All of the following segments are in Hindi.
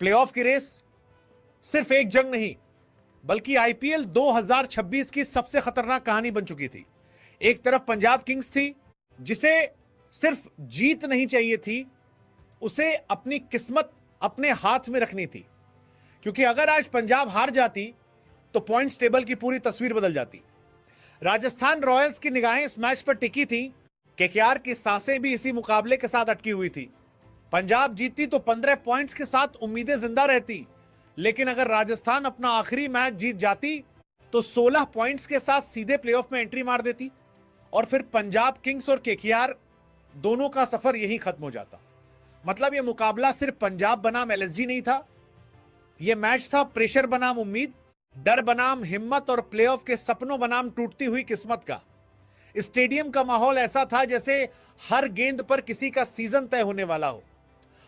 प्लेऑफ की रेस सिर्फ एक जंग नहीं बल्कि आईपीएल 2026 की सबसे खतरनाक कहानी बन चुकी थी। एक तरफ पंजाब किंग्स थी जिसे सिर्फ जीत नहीं चाहिए थी, उसे अपनी किस्मत अपने हाथ में रखनी थी, क्योंकि अगर आज पंजाब हार जाती तो पॉइंट्स टेबल की पूरी तस्वीर बदल जाती। राजस्थान रॉयल्स की निगाहें इस मैच पर टिकी थी, केकेआर की सांसें भी इसी मुकाबले के साथ अटकी हुई थी। पंजाब जीतती तो 15 पॉइंट्स के साथ उम्मीदें जिंदा रहती, लेकिन अगर राजस्थान अपना आखिरी मैच जीत जाती तो 16 पॉइंट्स के साथ सीधे प्लेऑफ में एंट्री मार देती और फिर पंजाब किंग्स और केकेआर दोनों का सफर यहीं खत्म हो जाता। मतलब यह मुकाबला सिर्फ पंजाब बनाम एलएसजी नहीं था, यह मैच था प्रेशर बनाम उम्मीद, डर बनाम हिम्मत और प्लेऑफ के सपनों बनाम टूटती हुई किस्मत का। स्टेडियम का माहौल ऐसा था जैसे हर गेंद पर किसी का सीजन तय होने वाला हो।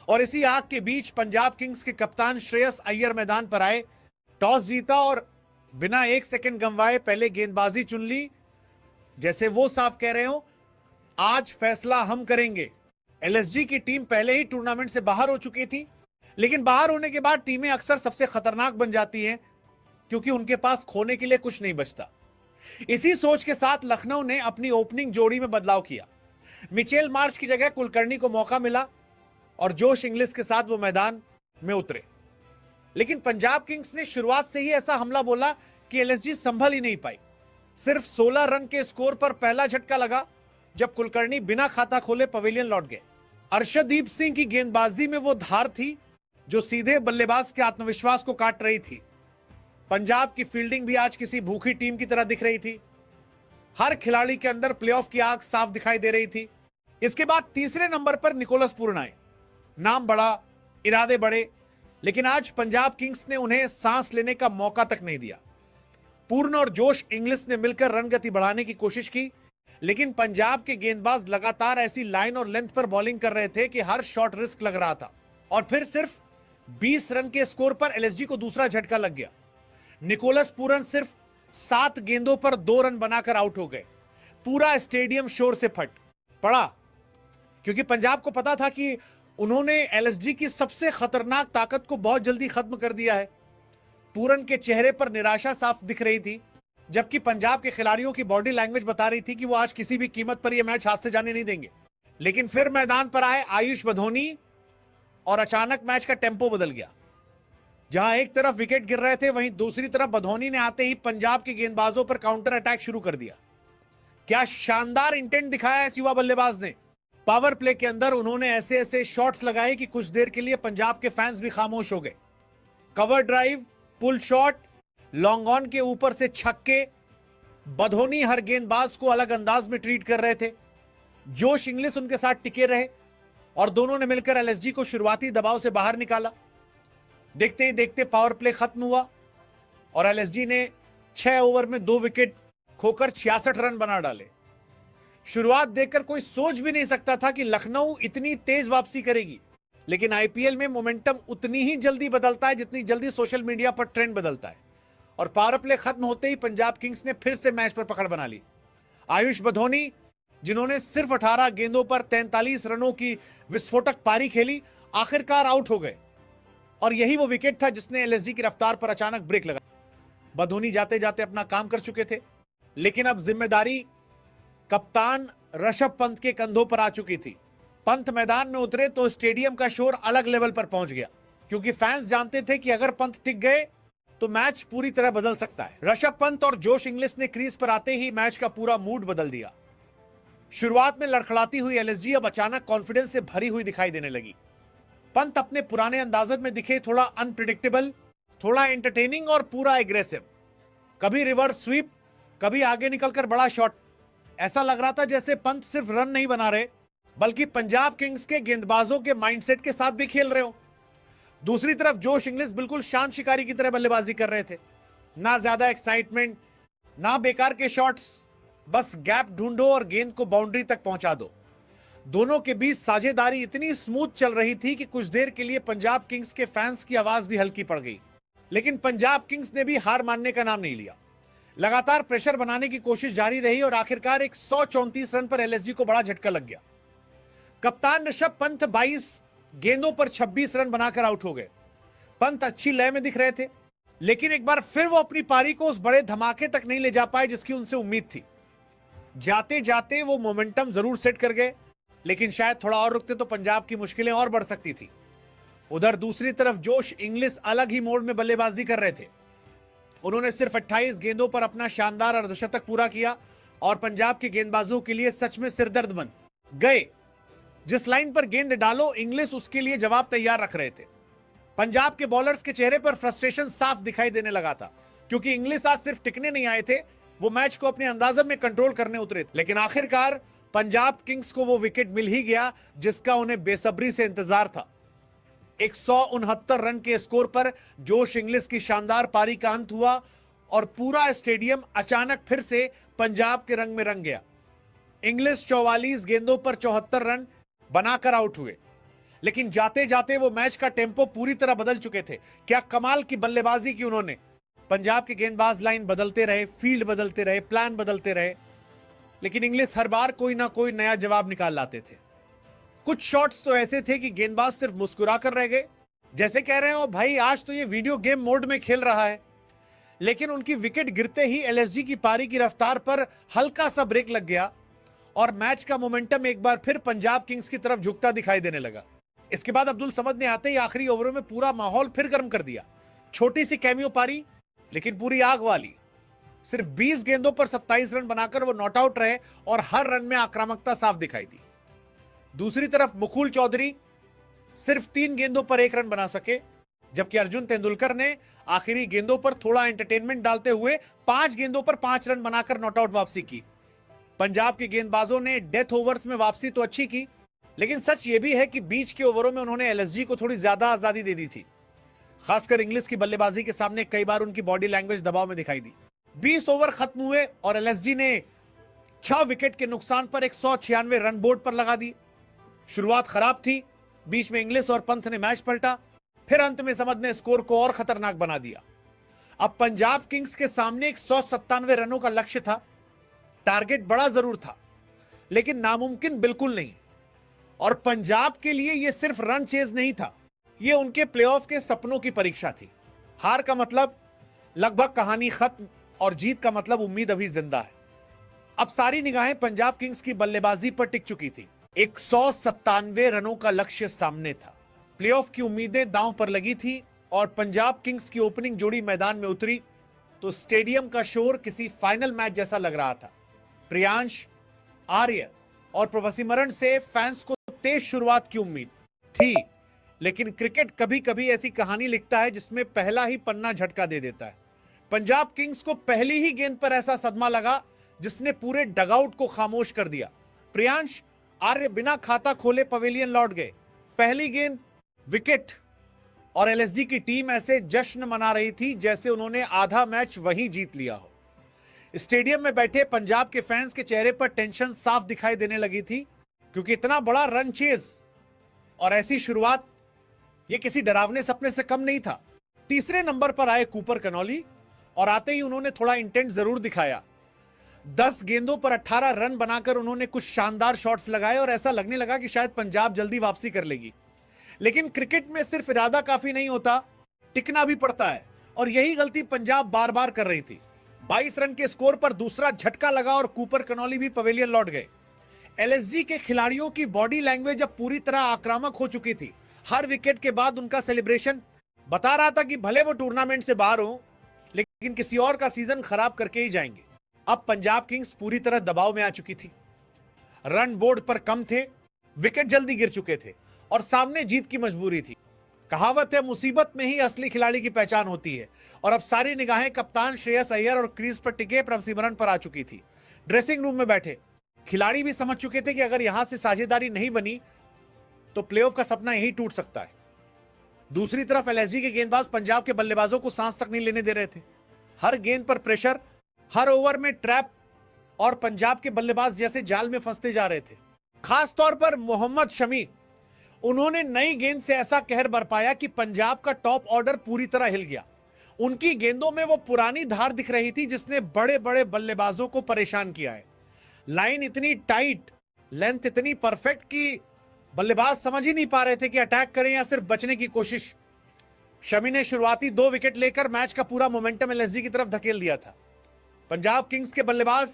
और इसी आग के बीच पंजाब किंग्स के कप्तान श्रेयस अय्यर मैदान पर आए, टॉस जीता और बिना एक सेकंड गंवाए पहले गेंदबाजी चुन ली, जैसे वो साफ कह रहे हो आज फैसला हम करेंगे। एलएसजी की टीम पहले ही टूर्नामेंट से बाहर हो चुकी थी, लेकिन बाहर होने के बाद टीमें अक्सर सबसे खतरनाक बन जाती हैं क्योंकि उनके पास खोने के लिए कुछ नहीं बचता। इसी सोच के साथ लखनऊ ने अपनी ओपनिंग जोड़ी में बदलाव किया। मिचेल मार्श की जगह कुलकर्णी को मौका मिला और जोश इंग्लिश के साथ वो मैदान में उतरे। लेकिन पंजाब किंग्स ने शुरुआत से ही ऐसा हमला बोला कि एलएसजी संभल ही नहीं पाई। सिर्फ 16 रन के स्कोर पर पहला झटका लगा जब कुलकर्णी बिना खाता खोले पवेलियन लौट गए। अर्शदीप सिंह की गेंदबाजी में वो धार थी जो सीधे बल्लेबाज के आत्मविश्वास को काट रही थी। पंजाब की फील्डिंग भी आज किसी भूखी टीम की तरह दिख रही थी। हर खिलाड़ी के अंदर प्लेऑफ की आग साफ दिखाई दे रही थी। इसके बाद तीसरे नंबर पर निकोलस पूरन आए। नाम बड़ा, इरादे बड़े, लेकिन आज पंजाब किंग्स ने उन्हें सांस लेने का मौका तक नहीं दिया। पूर्ण और जोश इंग्लिश ने मिलकर रन गति बढ़ाने की कोशिश की, लेकिन पंजाब के गेंदबाज लगातार ऐसी लाइन और लेंथ पर बॉलिंग कर रहे थे कि हर शॉट रिस्क लग रहा था। और फिर सिर्फ 20 रन के स्कोर पर एलएसजी को दूसरा झटका लग गया। निकोलस पूरन सिर्फ 7 गेंदों पर 2 रन बनाकर आउट हो गए। पूरा स्टेडियम शोर से फट पड़ा, क्योंकि पंजाब को पता था कि उन्होंने एलएसजी की सबसे खतरनाक ताकत को बहुत जल्दी खत्म कर दिया है। पूरन के चेहरे पर निराशा साफ दिख रही थी, जबकि पंजाब के खिलाड़ियों की बॉडी लैंग्वेज बता रही थी कि वो आज किसी भी कीमत पर यह मैच हाथ से जाने नहीं देंगे। लेकिन फिर मैदान पर आए आयुष बधोनी और अचानक मैच का टेम्पो बदल गया। जहां एक तरफ विकेट गिर रहे थे, वहीं दूसरी तरफ बधोनी ने आते ही पंजाब के गेंदबाजों पर काउंटर अटैक शुरू कर दिया। क्या शानदार इंटेंट दिखाया इस युवा बल्लेबाज ने। पावर प्ले के अंदर उन्होंने ऐसे ऐसे शॉट्स लगाए कि कुछ देर के लिए पंजाब के फैंस भी खामोश हो गए। Cover drive, pull shot, long on के ऊपर से छक्के, बधोनी हर गेंदबाज को अलग अंदाज में ट्रीट कर रहे थे। जोश इंग्लिश उनके साथ टिके रहे और दोनों ने मिलकर एलएसजी को शुरुआती दबाव से बाहर निकाला। देखते ही देखते पावर प्ले खत्म हुआ और एलएसजी ने 6 ओवर में 2 विकेट खोकर 66 रन बना डाले। शुरुआत देखकर कोई सोच भी नहीं सकता था कि लखनऊ इतनी तेज वापसी करेगी, लेकिन आईपीएल में मोमेंटम उतनी ही जल्दी बदलता है जितनी जल्दी सोशल मीडिया पर ट्रेंड बदलता है। और पावर प्ले खत्म होते ही पंजाब किंग्स ने फिर से मैच पर पकड़ बना ली। आयुष बधोनी, जिन्होंने सिर्फ 18 गेंदों पर 43 रनों की विस्फोटक पारी खेली, आखिरकार आउट हो गए और यही वो विकेट था जिसने एलएसजी की रफ्तार पर अचानक ब्रेक लगा। बधोनी जाते जाते अपना काम कर चुके थे, लेकिन अब जिम्मेदारी कप्तान ऋषभ पंत के कंधों पर आ चुकी थी। पंत मैदान में उतरे तो स्टेडियम का शोर अलग लेवल पर पहुंच गया, क्योंकि फैंस जानते थे कि अगर पंत टिक गए तो मैच पूरी तरह बदल सकता है। ऋषभ पंत और जोश इंग्लिश ने क्रीज पर आते ही मैच का पूरा मूड बदल दिया। शुरुआत में लड़खड़ाती हुई एलएसजी अब अचानक कॉन्फिडेंस से भरी हुई दिखाई देने लगी। पंत अपने पुराने अंदाज में दिखे, थोड़ा अनप्रिडिक्टेबल, थोड़ा एंटरटेनिंग और पूरा एग्रेसिव। कभी रिवर्स स्वीप, कभी आगे निकलकर बड़ा शॉट। ऐसा लग रहा था जैसे पंत सिर्फ रन नहीं बना रहे, बल्कि पंजाब किंग्स के गेंदबाजों के माइंडसेट के साथ भी खेल रहे हो। दूसरी तरफ जोश इंग्लिश बिल्कुल शांत शिकारी की तरह बल्लेबाजी कर रहे थे। ना ज्यादा एक्साइटमेंट, ना बेकार के शॉट्स, बस गैप ढूंढो और गेंद को बाउंड्री तक पहुंचा दो। दोनों के बीच साझेदारी इतनी स्मूथ चल रही थी कि कुछ देर के लिए पंजाब किंग्स के फैंस की आवाज भी हल्की पड़ गई। लेकिन पंजाब किंग्स ने भी हार मानने का नाम नहीं लिया। लगातार प्रेशर बनाने की कोशिश जारी रही और आखिरकार एक 134 रन पर एलएसजी को बड़ा झटका लग गया। कप्तान ऋषभ पंत 22 गेंदों पर 26 रन बनाकर आउट हो गए। पंत अच्छी लय में दिख रहे थे, लेकिन एक बार फिर वो अपनी पारी को उस बड़े धमाके तक नहीं ले जा पाए जिसकी उनसे उम्मीद थी। जाते जाते वो मोमेंटम जरूर सेट कर गए, लेकिन शायद थोड़ा और रुकते तो पंजाब की मुश्किलें और बढ़ सकती थी। उधर दूसरी तरफ जोश इंग्लिश अलग ही मोड में बल्लेबाजी कर रहे थे। उन्होंने सिर्फ 28 गेंदों पर अपना शानदार अर्धशतक पूरा किया और पंजाब के गेंदबाजों के लिए सच में सिरदर्द बन गए। जिस लाइन पर गेंद डालो इंग्लिश उसके लिए जवाब तैयार रख रहे थे। पंजाब के बॉलर्स के चेहरे पर फ्रस्ट्रेशन साफ दिखाई देने लगा था, क्योंकि इंग्लिश आज सिर्फ टिकने नहीं आए थे, वो मैच को अपने अंदाजे में कंट्रोल करने उतरे थे। लेकिन आखिरकार पंजाब किंग्स को वो विकेट मिल ही गया जिसका उन्हें बेसब्री से इंतजार था। 169 रन के स्कोर पर जोश इंग्लिश की शानदार पारी का अंत हुआ और पूरा स्टेडियम अचानक फिर से पंजाब के रंग में रंग गया। इंग्लिश 44 गेंदों पर 74 रन बनाकर आउट हुए, लेकिन जाते जाते वो मैच का टेम्पो पूरी तरह बदल चुके थे। क्या कमाल की बल्लेबाजी की उन्होंने। पंजाब के गेंदबाज लाइन बदलते रहे, फील्ड बदलते रहे, प्लान बदलते रहे, लेकिन इंग्लिश हर बार कोई ना कोई नया जवाब निकाल लाते थे। कुछ शॉट्स तो ऐसे थे कि गेंदबाज सिर्फ मुस्कुरा कर रह गए, जैसे कह रहे हो भाई आज तो ये वीडियो गेम मोड में खेल रहा है। लेकिन उनकी विकेट गिरते ही एलएसजी की पारी की रफ्तार पर हल्का सा ब्रेक लग गया और मैच का मोमेंटम एक बार फिर पंजाब किंग्स की तरफ झुकता दिखाई देने लगा। इसके बाद अब्दुल समद ने आते ही आखिरी ओवरों में पूरा माहौल फिर गर्म कर दिया। छोटी सी कैमियो पारी, लेकिन पूरी आग वाली। सिर्फ 20 गेंदों पर 27 रन बनाकर वो नॉट आउट रहे और हर रन में आक्रामकता साफ दिखाई दी। दूसरी तरफ मुकुल चौधरी सिर्फ 3 गेंदों पर 1 रन बना सके, जबकि अर्जुन तेंदुलकर ने आखिरी गेंदों पर थोड़ा एंटरटेनमेंट डालते हुए 5 गेंदों पर 5 रन बनाकर नॉट आउट वापसी की। पंजाब के गेंदबाजों ने डेथ ओवर्स में वापसी तो अच्छी की, लेकिन सच यह भी है कि बीच के ओवरों में उन्होंने एलएसजी को थोड़ी ज्यादा आजादी दे दी थी। खासकर इंग्लिश की बल्लेबाजी के सामने कई बार उनकी बॉडी लैंग्वेज दबाव में दिखाई दी। 20 ओवर खत्म हुए और एलएसजी ने 6 विकेट के नुकसान पर 196 रन बोर्ड पर लगा दी। शुरुआत खराब थी, बीच में इंग्लिश और पंत ने मैच पलटा, फिर अंत में समद ने स्कोर को और खतरनाक बना दिया। अब पंजाब किंग्स के सामने 197 रनों का लक्ष्य था। टारगेट बड़ा जरूर था, लेकिन नामुमकिन बिल्कुल नहीं। और पंजाब के लिए यह सिर्फ रन चेज नहीं था, यह उनके प्लेऑफ के सपनों की परीक्षा थी। हार का मतलब लगभग कहानी खत्म और जीत का मतलब उम्मीद अभी जिंदा है। अब सारी निगाहें पंजाब किंग्स की बल्लेबाजी पर टिक चुकी थी। 197 रनों का लक्ष्य सामने था, प्लेऑफ की उम्मीदें दांव पर लगी थी और पंजाब किंग्स की ओपनिंग जोड़ी मैदान में उतरी तो स्टेडियम का शोर किसी फाइनल मैच जैसा लग रहा था। प्रियांश, आर्य और प्रभसिमरन से फैंस को तेज शुरुआत की उम्मीद थी, लेकिन क्रिकेट कभी कभी ऐसी कहानी लिखता है जिसमें पहला ही पन्ना झटका दे देता है। पंजाब किंग्स को पहली ही गेंद पर ऐसा सदमा लगा जिसने पूरे डगआउट को खामोश कर दिया। प्रियांश, आर्य बिना खाता खोले पवेलियन लौट गए। पहली गेंद विकेट और एलएसजी की टीम ऐसे जश्न मना रही थी जैसे उन्होंने आधा मैच वहीं जीत लिया हो। स्टेडियम में बैठे पंजाब के फैंस के चेहरे पर टेंशन साफ दिखाई देने लगी थी, क्योंकि इतना बड़ा रन चेज और ऐसी शुरुआत ये किसी डरावने सपने से कम नहीं था। तीसरे नंबर पर आए कूपर कनौली और आते ही उन्होंने थोड़ा इंटेंट जरूर दिखाया। 10 गेंदों पर 18 रन बनाकर उन्होंने कुछ शानदार शॉट्स लगाए और ऐसा लगने लगा कि शायद पंजाब जल्दी वापसी कर लेगी। लेकिन क्रिकेट में सिर्फ इरादा काफी नहीं होता, टिकना भी पड़ता है, और यही गलती पंजाब बार बार कर रही थी। 22 रन के स्कोर पर दूसरा झटका लगा और कूपर कनौली भी पवेलियन लौट गए। एलएसजी के खिलाड़ियों की बॉडी लैंग्वेज अब पूरी तरह आक्रामक हो चुकी थी। हर विकेट के बाद उनका सेलिब्रेशन बता रहा था कि भले वो टूर्नामेंट से बाहर हो, लेकिन किसी और का सीजन खराब करके ही जाएंगे। अब पंजाब किंग्स पूरी तरह दबाव में आ चुकी थी। रन बोर्ड पर कम थे, विकेट जल्दी गिर चुके थे और सामने जीत की मजबूरी थी। कहावत है, मुसीबत में ही असली खिलाड़ी की पहचान होती है। और अब सारी निगाहें कप्तान श्रेयस अय्यर और क्रीज पर टिके प्रभसिमरन पर आ चुकी थी। ड्रेसिंग रूम में बैठे खिलाड़ी भी समझ चुके थे कि अगर यहां से साझेदारी नहीं बनी तो प्लेऑफ का सपना यही टूट सकता है। दूसरी तरफ एलएसजी के गेंदबाज पंजाब के बल्लेबाजों को सांस तक नहीं लेने दे रहे थे। हर गेंद पर प्रेशर, हर ओवर में ट्रैप और पंजाब के बल्लेबाज जैसे जाल में फंसते जा रहे थे। खास तौर पर मोहम्मद शमी, उन्होंने नई गेंद से ऐसा कहर बरपाया कि पंजाब का टॉप ऑर्डर पूरी तरह हिल गया। उनकी गेंदों में वो पुरानी धार दिख रही थी जिसने बड़े बड़े बल्लेबाजों को परेशान किया है। लाइन इतनी टाइट, लेंथ इतनी परफेक्ट कि बल्लेबाज समझ ही नहीं पा रहे थे कि अटैक करें या सिर्फ बचने की कोशिश। शमी ने शुरुआती 2 विकेट लेकर मैच का पूरा मोमेंटम एलएसजी की तरफ धकेल दिया था। पंजाब किंग्स के बल्लेबाज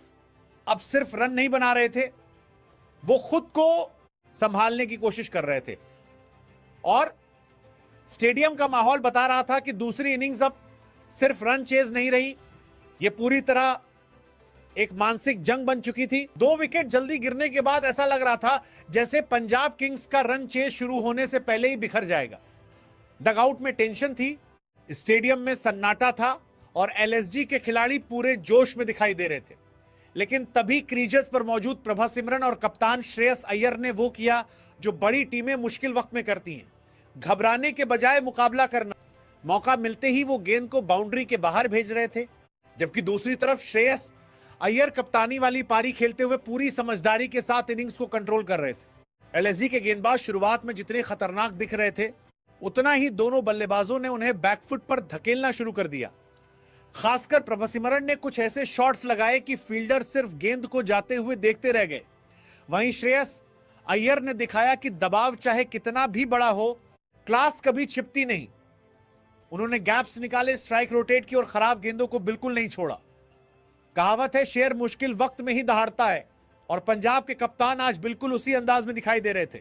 अब सिर्फ रन नहीं बना रहे थे, वो खुद को संभालने की कोशिश कर रहे थे और स्टेडियम का माहौल बता रहा था कि दूसरी इनिंग्स अब सिर्फ रन चेज नहीं रही, यह पूरी तरह एक मानसिक जंग बन चुकी थी। 2 विकेट जल्दी गिरने के बाद ऐसा लग रहा था जैसे पंजाब किंग्स का रन चेज शुरू होने से पहले ही बिखर जाएगा। डगआउट में टेंशन थी, स्टेडियम में सन्नाटा था और एलएसजी के खिलाड़ी पूरे जोश में दिखाई दे रहे थे। लेकिन तभी क्रीजेस पर मौजूद प्रभा सिमरन और कप्तान श्रेयस अय्यर ने वो किया जो बड़ी टीमें मुश्किल वक्त में करती हैं, घबराने के बजाय मुकाबला करना। मौका मिलते ही वो गेंद को बाउंड्री के बाहर भेज रहे थे, जबकि दूसरी तरफ श्रेयस अय्यर कप्तानी वाली पारी खेलते हुए पूरी समझदारी के साथ इनिंग्स को कंट्रोल कर रहे थे। एलएसजी के गेंदबाज शुरुआत में जितने खतरनाक दिख रहे थे, उतना ही दोनों बल्लेबाजों ने उन्हें बैकफुट पर धकेलना शुरू कर दिया। खासकर प्रभा सिमरन ने कुछ ऐसे शॉट्स लगाए कि फील्डर सिर्फ गेंद को जाते हुए देखते रह गए। वहीं श्रेयस अय्यर ने दिखाया कि दबाव चाहे कितना भी बड़ा हो, क्लास कभी छिपती नहीं। उन्होंने गैप्स निकाले, स्ट्राइक रोटेट की और खराब गेंदों को बिल्कुल नहीं छोड़ा। कहावत है, शेर मुश्किल वक्त में ही दहाड़ता है, और पंजाब के कप्तान आज बिल्कुल उसी अंदाज में दिखाई दे रहे थे।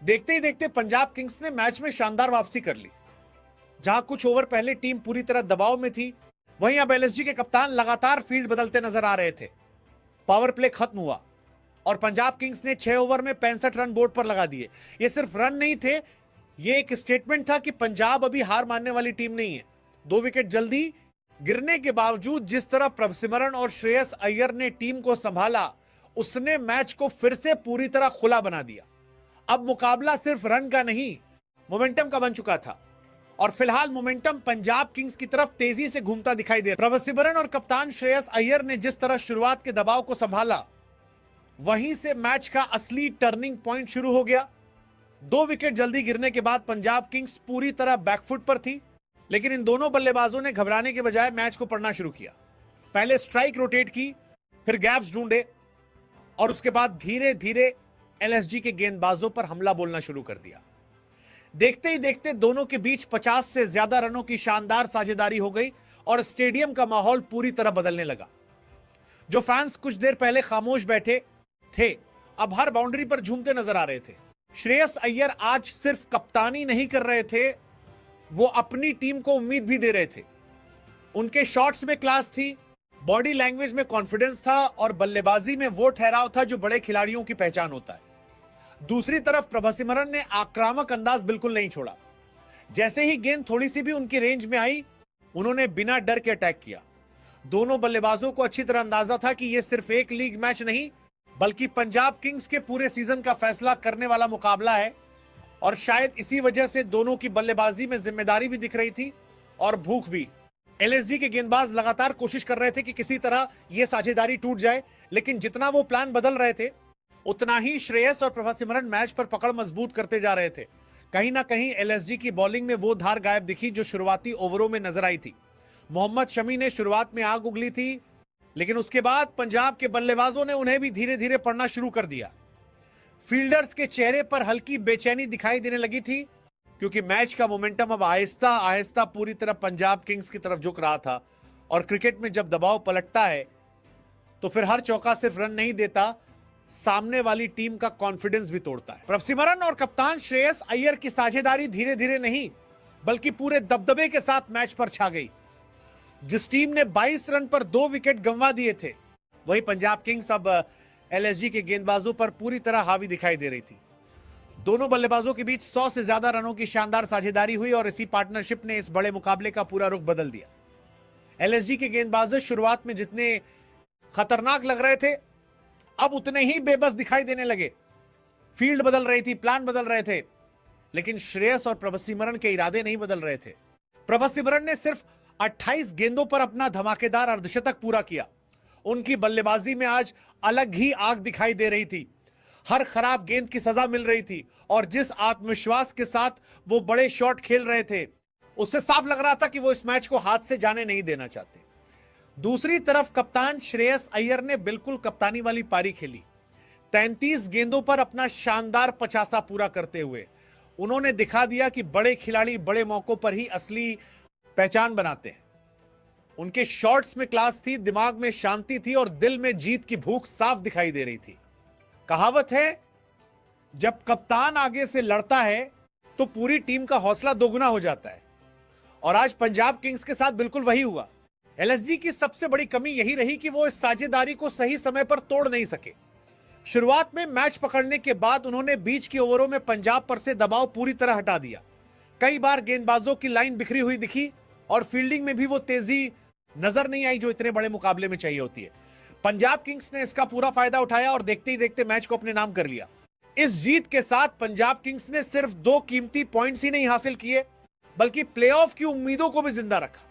देखते ही देखते पंजाब किंग्स ने मैच में शानदार वापसी कर ली। जहां कुछ ओवर पहले टीम पूरी तरह दबाव में थी, वहीं अब एलएसजी के कप्तान लगातार फील्ड बदलते नजर आ रहे थे। पावर प्ले खत्म हुआ और पंजाब किंग्स ने 6 ओवर में 65 रन बोर्ड पर लगा दिए। ये सिर्फ रन नहीं थे, ये एक स्टेटमेंट था कि पंजाब अभी हार मानने वाली टीम नहीं है। 2 विकेट जल्दी गिरने के बावजूद जिस तरह प्रभसिमरन और श्रेयस अय्यर ने टीम को संभाला, उसने मैच को फिर से पूरी तरह खुला बना दिया। अब मुकाबला सिर्फ रन का नहीं, मोमेंटम का बन चुका था और फिलहाल मोमेंटम पंजाब किंग्स की तरफ तेजी से घूमता दिखाई दे रहा। प्रभसिमरन और कप्तान श्रेयस अय्यर ने जिस तरह शुरुआत के दबाव को संभाला, वहीं से मैच का असली टर्निंग पॉइंट शुरू हो गया। 2 विकेट जल्दी गिरने के बाद पंजाब किंग्स पूरी तरह बैकफुट पर थी, लेकिन इन दोनों बल्लेबाजों ने घबराने के बजाय मैच को पढ़ना शुरू किया। पहले स्ट्राइक रोटेट की, फिर गैप्स ढूंढे और उसके बाद धीरे धीरे एलएसजी के गेंदबाजों पर हमला बोलना शुरू कर दिया। देखते ही देखते दोनों के बीच 50 से ज्यादा रनों की शानदार साझेदारी हो गई और स्टेडियम का माहौल पूरी तरह बदलने लगा। जो फैंस कुछ देर पहले खामोश बैठे थे, अब हर बाउंड्री पर झूमते नजर आ रहे थे। श्रेयस अय्यर आज सिर्फ कप्तानी नहीं कर रहे थे, वो अपनी टीम को उम्मीद भी दे रहे थे। उनके शॉट्स में क्लास थी, बॉडी लैंग्वेज में कॉन्फिडेंस था और बल्लेबाजी में वो ठहराव था जो बड़े खिलाड़ियों की पहचान होता है। दूसरी तरफ प्रभसिमरन ने आक्रामक अंदाज बिल्कुल नहीं छोड़ा। जैसे ही गेंद थोड़ी सी भी उनकी रेंज में आई, उन्होंने बिना डर के अटैक किया। दोनों बल्लेबाजों को अच्छी तरह अंदाजा था कि यह सिर्फ एक लीग मैच नहीं, बल्कि पंजाब किंग्स के पूरे सीजन का फैसला करने वाला मुकाबला है। और शायद इसी वजह से दोनों की बल्लेबाजी में जिम्मेदारी भी दिख रही थी और भूख भी। एलएसजी के गेंदबाज लगातार कोशिश कर रहे थे कि किसी तरह यह साझेदारी टूट जाए, लेकिन जितना वो प्लान बदल रहे थे, उतना ही श्रेयस और प्रभसिमरन मैच पर पकड़ मजबूत करते जा रहे थे। कहीं ना कहीं एलएसजी की बॉलिंग में वो धार गायब दिखी जो शुरुआती ओवरों में नजर आई थी। मोहम्मद शमी ने शुरुआत में आग उगली थी, लेकिन उसके बाद पंजाब के बल्लेबाजों ने उन्हें भी धीरे धीरे पढ़ना शुरू कर दिया। फील्डर्स के चेहरे पर हल्की बेचैनी दिखाई देने लगी थी, क्योंकि मैच का मोमेंटम अब आहिस्ता आहिस्ता पूरी तरह पंजाब किंग्स की तरफ झुक रहा था। और क्रिकेट में जब दबाव पलटता है तो फिर हर चौका सिर्फ रन नहीं देता, सामने वाली टीम का कॉन्फिडेंस भी तोड़ता है। प्रभसिमरन और कप्तान श्रेयस अय्यर की साझेदारी धीरे धीरे नहीं, बल्कि पूरे दबदबे के साथ मैच पर छा गई। जिस टीम ने 22 रन पर 2 विकेट गंवा दिए थे, वही पंजाब किंग्स अब एलएसजी के गेंदबाजों पर पूरी तरह हावी दिखाई दे रही थी। दोनों बल्लेबाजों के बीच 100 से ज्यादा रनों की शानदार साझेदारी हुई और इसी पार्टनरशिप ने इस बड़े मुकाबले का पूरा रुख बदल दिया। एलएसजी के गेंदबाज शुरुआत में जितने खतरनाक लग रहे थे, अब उतने ही बेबस दिखाई देने लगे। फील्ड बदल रही थी, प्लान बदल रहे थे, लेकिन श्रेयस और प्रभसिमरन के इरादे नहीं बदल रहे थे। प्रभसिमरन ने सिर्फ 28 गेंदों पर अपना धमाकेदार अर्धशतक पूरा किया। उनकी बल्लेबाजी में आज अलग ही आग दिखाई दे रही थी। हर खराब गेंद की सजा मिल रही थी और जिस आत्मविश्वास के साथ वो बड़े शॉट खेल रहे थे, उससे साफ लग रहा था कि वो इस मैच को हाथ से जाने नहीं देना चाहते। दूसरी तरफ कप्तान श्रेयस अय्यर ने बिल्कुल कप्तानी वाली पारी खेली। 33 गेंदों पर अपना शानदार 50 पूरा करते हुए उन्होंने दिखा दिया कि बड़े खिलाड़ी बड़े मौकों पर ही असली पहचान बनाते हैं। उनके शॉट्स में क्लास थी, दिमाग में शांति थी और दिल में जीत की भूख साफ दिखाई दे रही थी। कहावत है, जब कप्तान आगे से लड़ता है तो पूरी टीम का हौसला दोगुना हो जाता है, और आज पंजाब किंग्स के साथ बिल्कुल वही हुआ। एलएसजी की सबसे बड़ी कमी यही रही कि वो इस साझेदारी को सही समय पर तोड़ नहीं सके। शुरुआत में मैच पकड़ने के बाद उन्होंने बीच की ओवरों में पंजाब पर से दबाव पूरी तरह हटा दिया। कई बार गेंदबाजों की लाइन बिखरी हुई दिखी और फील्डिंग में भी वो तेजी नजर नहीं आई जो इतने बड़े मुकाबले में चाहिए होती है। पंजाब किंग्स ने इसका पूरा फायदा उठाया और देखते ही देखते मैच को अपने नाम कर लिया। इस जीत के साथ पंजाब किंग्स ने सिर्फ 2 कीमती पॉइंट्स ही नहीं हासिल किए, बल्कि प्लेऑफ की उम्मीदों को भी जिंदा रखा।